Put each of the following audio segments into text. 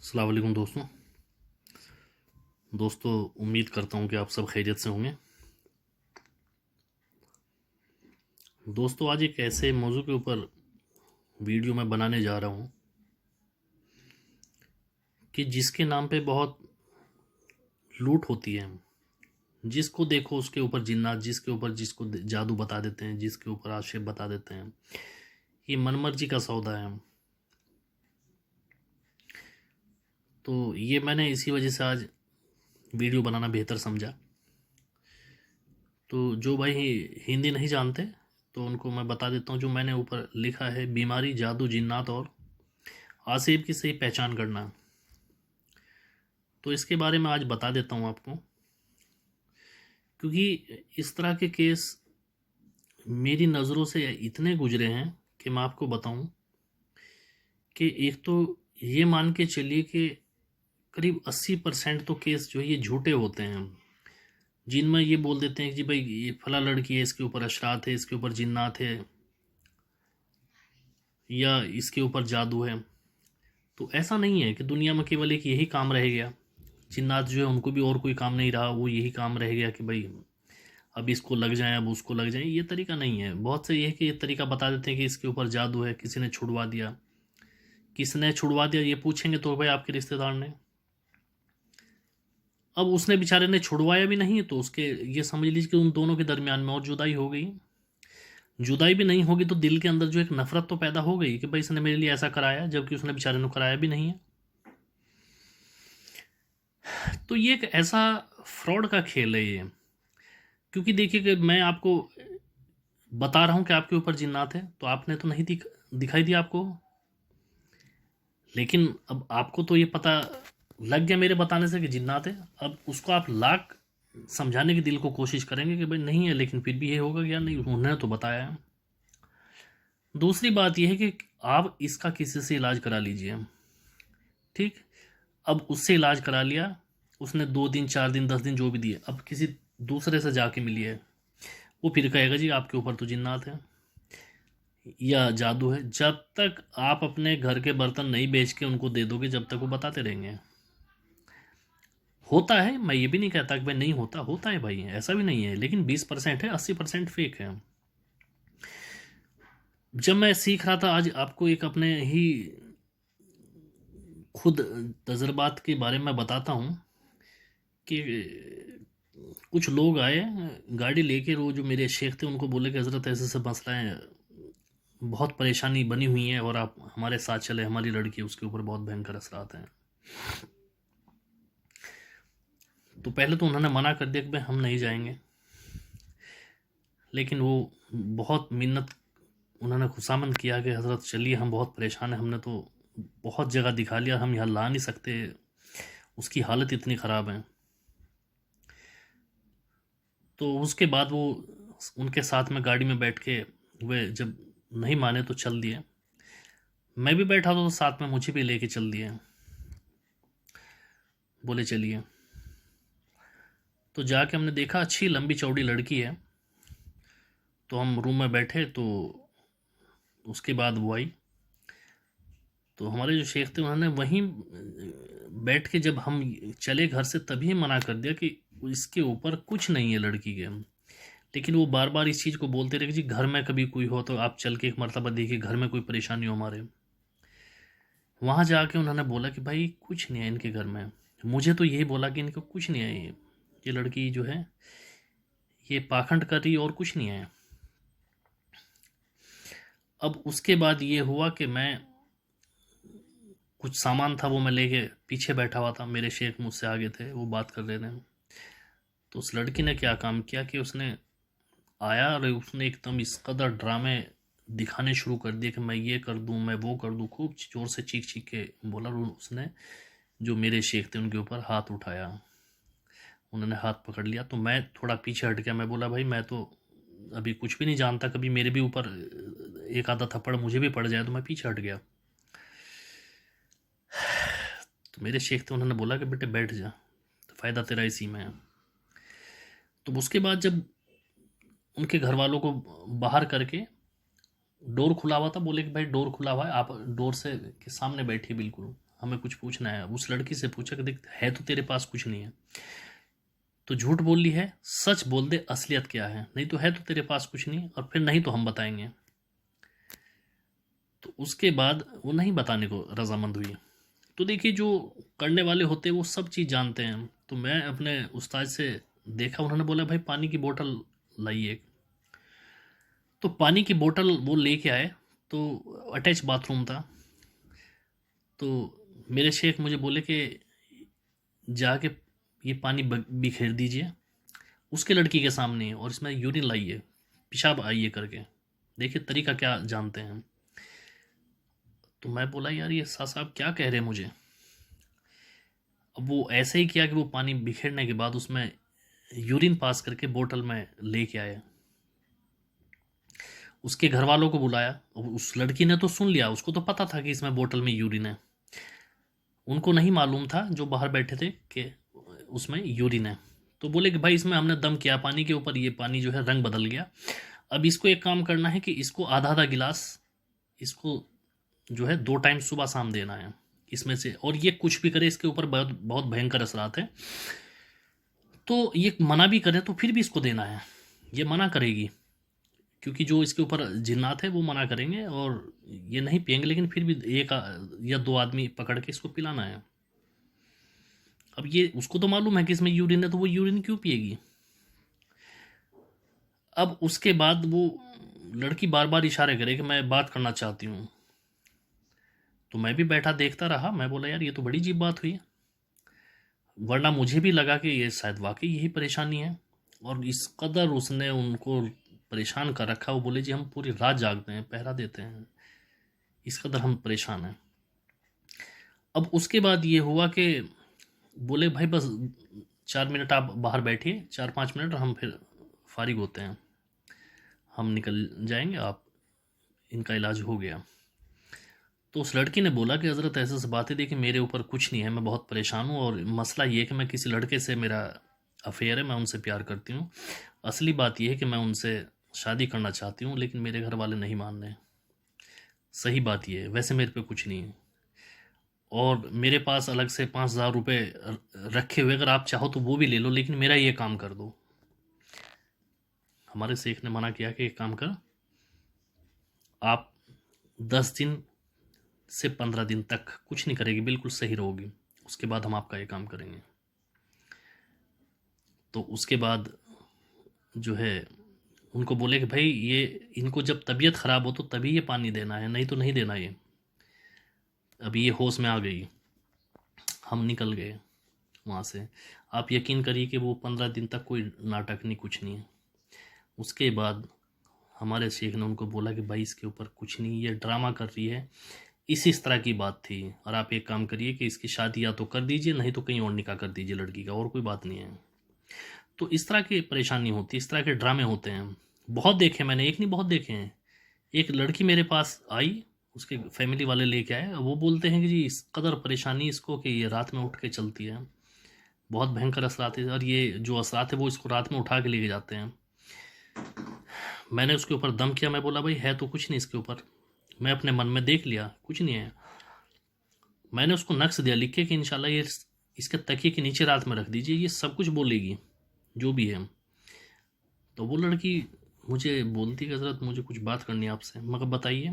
अस्सलाम वालेकुम दोस्तों, उम्मीद करता हूँ कि आप सब खैरियत से होंगे। दोस्तों, आज एक ऐसे मौजू के ऊपर वीडियो मैं बनाने जा रहा हूँ कि जिसके नाम पे बहुत लूट होती है। जिसको देखो उसके ऊपर जिन्नात, जिसके ऊपर जिसको जादू बता देते हैं, जिसके ऊपर आक्षेप बता देते हैं। ये मनमर्जी का सौदा है। तो ये मैंने इसी वजह से आज वीडियो बनाना बेहतर समझा। तो जो भाई हिंदी नहीं जानते तो उनको मैं बता देता हूँ, जो मैंने ऊपर लिखा है, बीमारी, जादू, जिन्नात और आसेब की सही पहचान करना। तो इसके बारे में आज बता देता हूँ आपको, क्योंकि इस तरह के केस मेरी नज़रों से इतने गुजरे हैं कि मैं आपको बताऊं कि एक तो ये मान के चलिए कि करीब 80% तो केस जो है ये झूठे होते हैं, जिनमें ये बोल देते हैं कि जी भाई ये फला लड़की है, इसके ऊपर अशरात है, इसके ऊपर जिन्नात है या इसके ऊपर जादू है। तो ऐसा नहीं है कि दुनिया में केवल एक यही काम रह गया। जिन्नात जो है उनको भी और कोई काम नहीं रहा, वो यही काम रह गया कि भाई अब इसको लग जाए, अब उसको लग जाए। ये तरीका नहीं है। बहुत से ये है कि ये तरीका बता देते हैं कि इसके ऊपर जादू है, किसी ने छुड़वा दिया। किसने छुड़वा दिया ये पूछेंगे तो भाई आपके रिश्तेदार ने। अब उसने बेचारे ने छुड़वाया भी नहीं तो उसके ये समझ लीजिए कि उन दोनों के दरमियान में और जुदाई हो गई। जुदाई भी नहीं होगी तो दिल के अंदर जो एक नफरत तो पैदा हो गई कि भाई इसने मेरे लिए ऐसा कराया, जबकि उसने बेचारे ने कराया भी नहीं है। तो ये एक ऐसा फ्रॉड का खेल है ये। क्योंकि देखिए कि मैं आपको बता रहा हूं कि आपके ऊपर जिन्नात है, तो आपने तो नहीं दिखाई दिया आपको। लेकिन अब आपको तो ये पता लग गया मेरे बताने से कि जिन्नात है। अब उसको आप लाख समझाने की दिल को कोशिश करेंगे कि भाई नहीं है, लेकिन फिर भी ये होगा क्या, नहीं उन्होंने तो बताया है। दूसरी बात यह है कि आप इसका किसी से इलाज करा लीजिए, ठीक। अब उससे इलाज करा लिया, उसने 2 दिन 4 दिन 10 दिन जो भी दिए, अब किसी दूसरे से जाके मिलिए, वो फिर कहेगा जी आपके ऊपर तो जिन्नात है या जादू है। जब तक आप अपने घर के बर्तन नहीं बेच के उनको दे दोगे, जब तक वो बताते रहेंगे। होता है, मैं ये भी नहीं कहता कि भाई नहीं होता, होता है भाई, ऐसा भी नहीं है। लेकिन 20% है, 80% फेक है। जब मैं सीख रहा था, आज आपको एक अपने ही खुद तजर्बात के बारे में बताता हूँ कि कुछ लोग आए गाड़ी लेके, वो जो मेरे शेख थे उनको बोले कि हज़रत ऐसे से मसला है, बहुत परेशानी बनी हुई है और आप हमारे साथ चले, हमारी लड़की उसके ऊपर बहुत भयंकर असरात हैं। तो पहले तो उन्होंने मना कर दिया कि भाई हम नहीं जाएंगे, लेकिन वो बहुत मिन्नत उन्होंने खुशामंद किया कि हज़रत चलिए, हम बहुत परेशान हैं, हमने तो बहुत जगह दिखा लिया, हम यहाँ ला नहीं सकते, उसकी हालत इतनी ख़राब है। तो उसके बाद वो उनके साथ में गाड़ी में बैठ के वे जब नहीं माने तो चल दिए। मैं भी बैठा था तो साथ में मुझे भी लेके चल दिए, बोले चलिए। तो जाके हमने देखा अच्छी लंबी चौड़ी लड़की है। तो हम रूम में बैठे, तो उसके बाद वो आई। तो हमारे जो शेख थे उन्होंने वहीं बैठ के, जब हम चले घर से तभी मना कर दिया कि इसके ऊपर कुछ नहीं है लड़की के। लेकिन वो बार बार इस चीज़ को बोलते रहे कि जी घर में कभी कोई हो तो आप चल के एक मरतबा देखिए, घर में कोई परेशानी हो हमारे। वहाँ जाके उन्होंने बोला कि भाई कुछ नहीं है इनके घर में। मुझे तो यही बोला कि इनको कुछ नहीं है, ये लड़की जो है ये पाखंड कर रही है और कुछ नहीं है। अब उसके बाद ये हुआ कि मैं कुछ सामान था वो मैं लेके पीछे बैठा हुआ था, मेरे शेख मुझसे आगे थे, वो बात कर रहे थे। तो उस लड़की ने क्या काम किया कि उसने आया और उसने एकदम इस कदर ड्रामे दिखाने शुरू कर दिए कि मैं ये कर दूं, मैं वो कर दूं, खूब जोर से चीख चीख के बोला। और उसने जो मेरे शेख थे उनके ऊपर हाथ उठाया, उन्होंने हाथ पकड़ लिया। तो मैं थोड़ा पीछे हट गया। मैं बोला भाई मैं तो अभी कुछ भी नहीं जानता, कभी मेरे भी ऊपर एक आधा थप्पड़ मुझे भी पड़ जाए। तो मैं पीछे हट गया। तो मेरे शेख थे, उन्होंने बोला कि बेटे बैठ जा, तो फ़ायदा तेरा इसी में है। तो उसके बाद जब उनके घर वालों को बाहर करके, डोर खुला हुआ था, बोले कि भाई डोर खुला हुआ है, आप डोर से के सामने बैठिए बिल्कुल, हमें कुछ पूछना है। उस लड़की से पूछा कि देख है तो तेरे पास कुछ नहीं है, तो झूठ बोल ली है, सच बोल दे असलियत क्या है, नहीं तो है तो तेरे पास कुछ नहीं, और फिर नहीं तो हम बताएंगे। तो उसके बाद वो नहीं बताने को रजामंद हुई। तो देखिए, जो करने वाले होते हैं वो सब चीज़ जानते हैं। तो मैं अपने उस्ताद से देखा, उन्होंने बोला भाई पानी की बोतल लाइए। तो पानी की बोतल वो लेके आए, तो अटैच बाथरूम था। तो मेरे शेख मुझे बोले कि जाके ये पानी बिखेर दीजिए उसके लड़की के सामने, और इसमें यूरिन लाइए, पेशाब आइए करके, देखिए तरीका क्या जानते हैं। तो मैं बोला यार ये साहब क्या कह रहे हैं मुझे। अब वो ऐसे ही किया कि वो पानी बिखेरने के बाद उसमें यूरिन पास करके बोतल में लेके आया। उसके घर वालों को बुलाया, उस लड़की ने तो सुन लिया, उसको तो पता था कि इसमें बोतल में यूरिन है। उनको नहीं मालूम था जो बाहर बैठे थे कि उसमें यूरिन है। तो बोले कि भाई इसमें हमने दम किया पानी के ऊपर, ये पानी जो है रंग बदल गया, अब इसको एक काम करना है कि इसको आधा आधा गिलास इसको जो है 2 टाइम सुबह शाम देना है इसमें से, और ये कुछ भी करे इसके ऊपर बहुत बहुत भयंकर असरात है। तो ये मना भी करे तो फिर भी इसको देना है, ये मना करेगी क्योंकि जो इसके ऊपर जिन्नात है वो मना करेंगे, और ये नहीं पियेंगे, लेकिन फिर भी एक या 2 आदमी पकड़ के इसको पिलाना है। अब ये उसको तो मालूम है कि इसमें यूरिन है, तो वो यूरिन क्यों पिएगी। अब उसके बाद वो लड़की बार बार इशारे करे कि मैं बात करना चाहती हूँ। तो मैं भी बैठा देखता रहा, मैं बोला यार ये तो बड़ी अजीब बात हुई, वरना मुझे भी लगा कि ये शायद वाकई यही परेशानी है। और इस कदर उसने उनको परेशान कर रखा, वो बोले जी हम पूरी रात जागते हैं, पहरा देते हैं, इस कदर हम परेशान हैं। अब उसके बाद ये हुआ कि बोले भाई बस 4 मिनट आप बाहर बैठिए, 4-5 मिनट, हम फिर फारिग होते हैं, हम निकल जाएंगे, आप इनका इलाज हो गया। तो उस लड़की ने बोला कि हज़रत ऐसे से बात है, देखिए मेरे ऊपर कुछ नहीं है, मैं बहुत परेशान हूँ, और मसला ये है कि मैं किसी लड़के से मेरा अफेयर है, मैं उनसे प्यार करती हूँ। असली बात यह है कि मैं उनसे शादी करना चाहती हूँ, लेकिन मेरे घर वाले नहीं मान रहे। सही बात यह है, वैसे मेरे पे कुछ नहीं है, और मेरे पास अलग से 5,000 रुपये रखे हुए, अगर आप चाहो तो वो भी ले लो, लेकिन मेरा ये काम कर दो। हमारे शेख ने मना किया कि एक काम कर, आप 10 दिन से 15 दिन तक कुछ नहीं करेगी, बिल्कुल सही रहोगी, उसके बाद हम आपका ये काम करेंगे। तो उसके बाद जो है उनको बोले कि भाई ये इनको जब तबीयत ख़राब हो तो तभी ये पानी देना है, नहीं तो नहीं देना ये। अभी ये होश में आ गई, हम निकल गए वहाँ से। आप यकीन करिए कि वो 15 दिन तक कोई नाटक नहीं, कुछ नहीं। उसके बाद हमारे शेख ने उनको बोला कि भाई इसके ऊपर कुछ नहीं, ये ड्रामा कर रही है, इस तरह की बात थी, और आप एक काम करिए कि इसकी शादी या तो कर दीजिए, नहीं तो कहीं और निकाह कर दीजिए लड़की का, और कोई बात नहीं है। तो इस तरह की परेशानी होती है, इस तरह के ड्रामे होते हैं, बहुत देखे मैंने, एक नहीं बहुत देखे हैं। एक लड़की मेरे पास आई, उसके फैमिली वाले लेके आए, वो बोलते हैं कि जी इस कदर परेशानी इसको कि ये रात में उठ के चलती है, बहुत भयंकर असरात है, और ये जो असरात है वो इसको रात में उठा के लेके जाते हैं। मैंने उसके ऊपर दम किया, मैं बोला भाई है तो कुछ नहीं इसके ऊपर, मैं अपने मन में देख लिया कुछ नहीं है। मैंने उसको नक्श दिया लिख के कि इंशाल्लाह ये इसके तकिए के नीचे रात में रख दीजिए, ये सब कुछ बोलेगी जो भी है। तो वो लड़की मुझे बोलती कि हज़रत मुझे कुछ बात करनी है आपसे। मगर बताइए।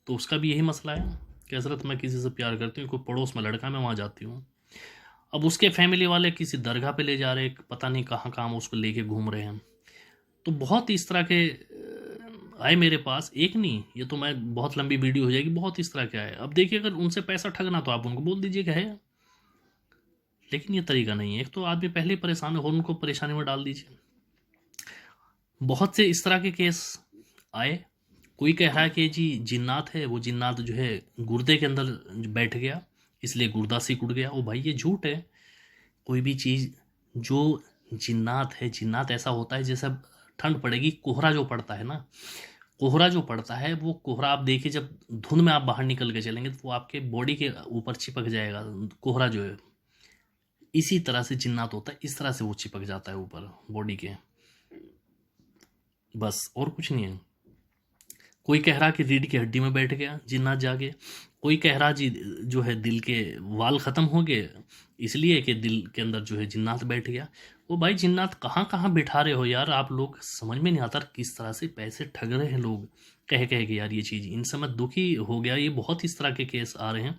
तो उसका भी यही मसला है कि हज़रत मैं किसी से प्यार करती हूँ, कोई पड़ोस में लड़का, मैं वहाँ जाती हूँ। अब उसके फैमिली वाले किसी दरगाह पे ले जा रहे, पता नहीं कहाँ कहाँ उसको लेके घूम रहे हैं। तो बहुत इस तरह के आए मेरे पास, एक नहीं, ये तो मैं बहुत लंबी वीडियो हो जाएगी, बहुत इस तरह के आए। अब देखिए अगर उनसे पैसा ठगना तो आप उनको बोल दीजिए कि है, लेकिन ये तरीका नहीं है। एक तो आदमी पहले ही परेशान हो, उनको परेशानी में डाल दीजिए। बहुत से इस तरह के केस आए। कोई कह रहा है कि जी जिन्नात है, वो जिन्नात जो है गुर्दे के अंदर बैठ गया, इसलिए गुर्दा सिकुड़ गया। ओ भाई ये झूठ है। कोई भी चीज़ जो जिन्नात है, जिन्नात ऐसा होता है जैसे ठंड पड़ेगी, कोहरा जो पड़ता है ना, कोहरा जो पड़ता है वो कोहरा आप देखिए, जब धुंध में आप बाहर निकल के चलेंगे तो वो आपके बॉडी के ऊपर चिपक जाएगा, कोहरा जो है। इसी तरह से जिन्नात होता है, इस तरह से वो चिपक जाता है ऊपर बॉडी के, बस और कुछ नहीं है। कोई कह रहा कि रीढ़ की हड्डी में बैठ गया जिन्नात जाके, कोई कह रहा जी जो है दिल के वाल ख़त्म हो गए इसलिए कि दिल के अंदर जो है जिन्नात बैठ गया। वो भाई जिन्नात कहाँ कहाँ बिठा रहे हो यार आप लोग, समझ में नहीं आता किस तरह से पैसे ठग रहे हैं लोग कह कह के यार। ये चीज़ इनसे मैं दुखी हो गया, ये बहुत इस तरह के केस आ रहे हैं।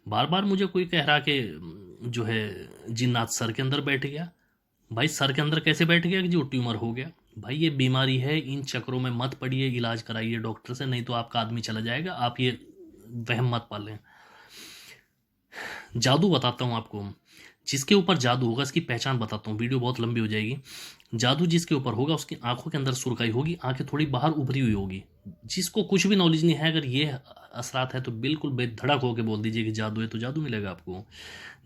बार बार मुझे कोई कह रहा कि जो है जिन्नात सर के अंदर बैठ गया। भाई सर के अंदर कैसे बैठ गया कि जो ट्यूमर हो गया? भाई ये बीमारी है, इन चक्करों में मत पड़िए, इलाज कराइए डॉक्टर से, नहीं तो आपका आदमी चला जाएगा। आप ये वहम मत पालें। जादू बताता हूँ आपको, जिसके ऊपर जादू होगा इसकी पहचान बताता हूँ, वीडियो बहुत लंबी हो जाएगी। जादू जिसके ऊपर होगा उसकी आंखों के अंदर सुरखाई होगी, आंखें थोड़ी बाहर उभरी हुई होगी। जिसको कुछ भी नॉलेज नहीं है, अगर ये असरात है तो बिल्कुल बेधड़क होकर बोल दीजिए कि जादू है, तो जादू मिलेगा आपको।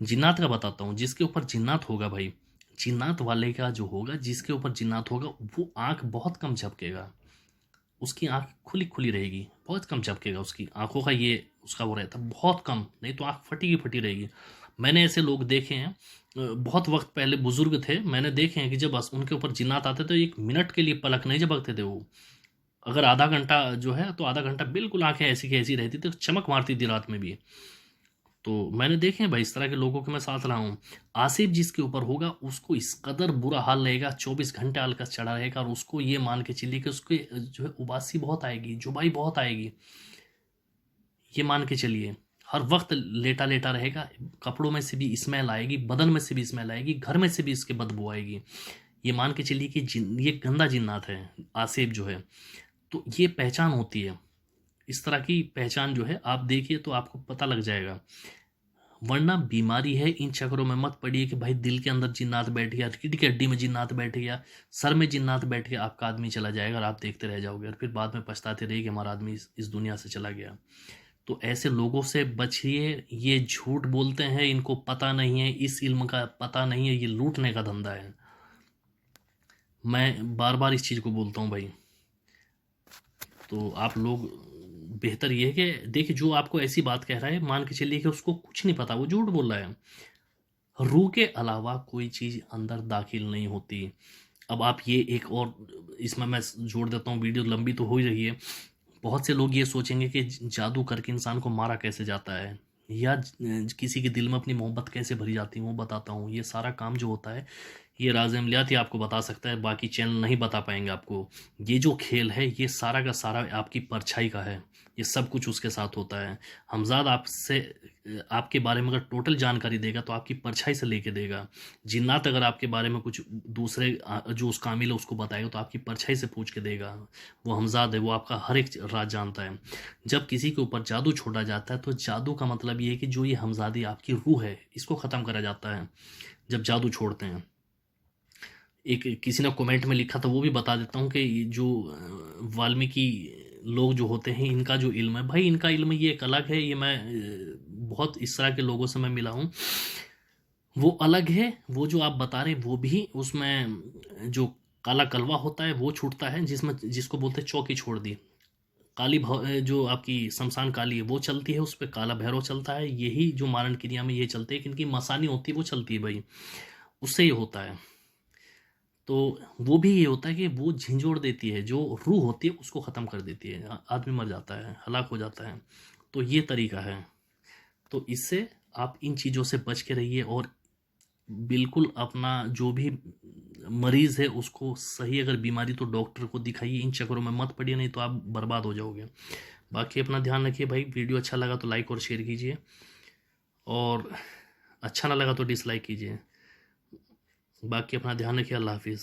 जिन्नात का बताता हूँ, जिसके ऊपर जिन्नात होगा भाई, जिन्नात वाले का जो होगा, जिसके ऊपर जिन्नात होगा वो आंख बहुत कम झपकेगा, उसकी आंख खुली खुली रहेगी, बहुत कम झपकेगा उसकी आंखों का, ये उसका वो रहता बहुत कम, नहीं तो आंख फटी की फटी रहेगी। मैंने ऐसे लोग देखे हैं, बहुत वक्त पहले बुजुर्ग थे, मैंने देखे हैं कि जब उनके ऊपर जिन्नात आते तो 1 मिनट के लिए पलक नहीं झपकते थे वो। अगर आधा घंटा जो है तो आधा घंटा बिल्कुल आंखें ऐसी की ऐसी रहती थी, चमक मारती थी रात में भी। तो मैंने देखे हैं भाई इस तरह के लोगों के मैं साथ रहा हूँ। आसिफ जिसके ऊपर होगा उसको इस कदर बुरा हाल रहेगा, 24 घंटे आलकस चढ़ा रहेगा, और उसको ये मान के चलिए कि उसके जो है उबासी बहुत आएगी, जुबाई बहुत आएगी, ये मान के चलिए। हर वक्त लेटा लेटा रहेगा, कपड़ों में से भी स्मेल आएगी, बदन में से भी स्मेल आएगी, घर में से भी इसके बदबू आएगी। ये मान के चलिए कि ये गंदा जिन्नात है आसिफ जो है। तो ये पहचान होती है, इस तरह की पहचान जो है आप देखिए तो आपको पता लग जाएगा। वरना बीमारी है, इन चक्करों में मत पड़िए कि भाई दिल के अंदर जिन्नात बैठ गया, रीढ़ की हड्डी में जिन्नात बैठ गया, सर में जिन्नात बैठ गया, आपका आदमी चला जाएगा और आप देखते रह जाओगे और फिर बाद में पछताते रहिए कि हमारा आदमी इस दुनिया से चला गया। तो ऐसे लोगों से बचिए, ये झूठ बोलते हैं, इनको पता नहीं है, इस इल्म का पता नहीं है, ये लूटने का धंधा है। मैं बार बार इस चीज़ को बोलता हूँ भाई। तो आप लोग बेहतर ये है कि देखिए, जो आपको ऐसी बात कह रहा है मान के चलिए कि उसको कुछ नहीं पता, वो झूठ बोल रहा है। रूह के अलावा कोई चीज़ अंदर दाखिल नहीं होती। अब आप ये एक और इसमें मैं जोड़ देता हूँ, वीडियो लंबी तो हो ही रही है। बहुत से लोग ये सोचेंगे कि जादू करके इंसान को मारा कैसे जाता है, या किसी के दिल में अपनी मोहब्बत कैसे भरी जाती है, वो बताता हूँ। ये सारा काम जो होता है ये राज़ अमलियात ही आपको बता सकता है, बाकी चैनल नहीं बता पाएंगे आपको। ये जो खेल है ये सारा का सारा आपकी परछाई का है, ये सब कुछ उसके साथ होता है। हमजाद आपसे आपके बारे में अगर टोटल जानकारी देगा तो आपकी परछाई से लेके देगा। जिन्नात अगर आपके बारे में कुछ दूसरे जो उस कामिल है उसको बताएगा तो आपकी परछाई से पूछ के देगा। वो हमजाद है, वो आपका हर एक राज जानता है। जब किसी के ऊपर जादू छोड़ा जाता है तो जादू का मतलब ये है कि जो ये हमजादी आपकी रूह है इसको ख़त्म करा जाता है जब जादू छोड़ते हैं। एक किसी ने कमेंट में लिखा था, वो भी बता देता हूँ कि जो वाल्मीकि लोग जो होते हैं इनका जो इल्म है भाई, इनका इल्म ये एक अलग है। ये मैं बहुत इस तरह के लोगों से मैं मिला हूँ, वो अलग है। वो जो आप बता रहे हैं वो भी, उसमें जो काला कलवा होता है वो छूटता है, जिसमें जिसको बोलते हैं चौकी छोड़ दी। काली जो आपकी शमशान काली है वो चलती है, उस पर काला भैरव चलता है। यही जो मारण क्रिया में ये चलते हैं कि इनकी मसानी होती है वो चलती है भाई, उससे ये होता है। तो वो भी ये होता है कि वो झिंझोड़ देती है, जो रूह होती है उसको ख़त्म कर देती है, आदमी मर जाता है, हलाक हो जाता है। तो ये तरीका है। तो इससे आप इन चीज़ों से बच के रहिए, और बिल्कुल अपना जो भी मरीज़ है उसको सही अगर बीमारी तो डॉक्टर को दिखाइए, इन चक्करों में मत पड़िए, नहीं तो आप बर्बाद हो जाओगे। बाकी अपना ध्यान रखिए भाई। वीडियो अच्छा लगा तो लाइक और शेयर कीजिए, और अच्छा ना लगा तो डिसलाइक कीजिए। बाकी अपना ध्यान रखिए। अल्लाह हाफिज़।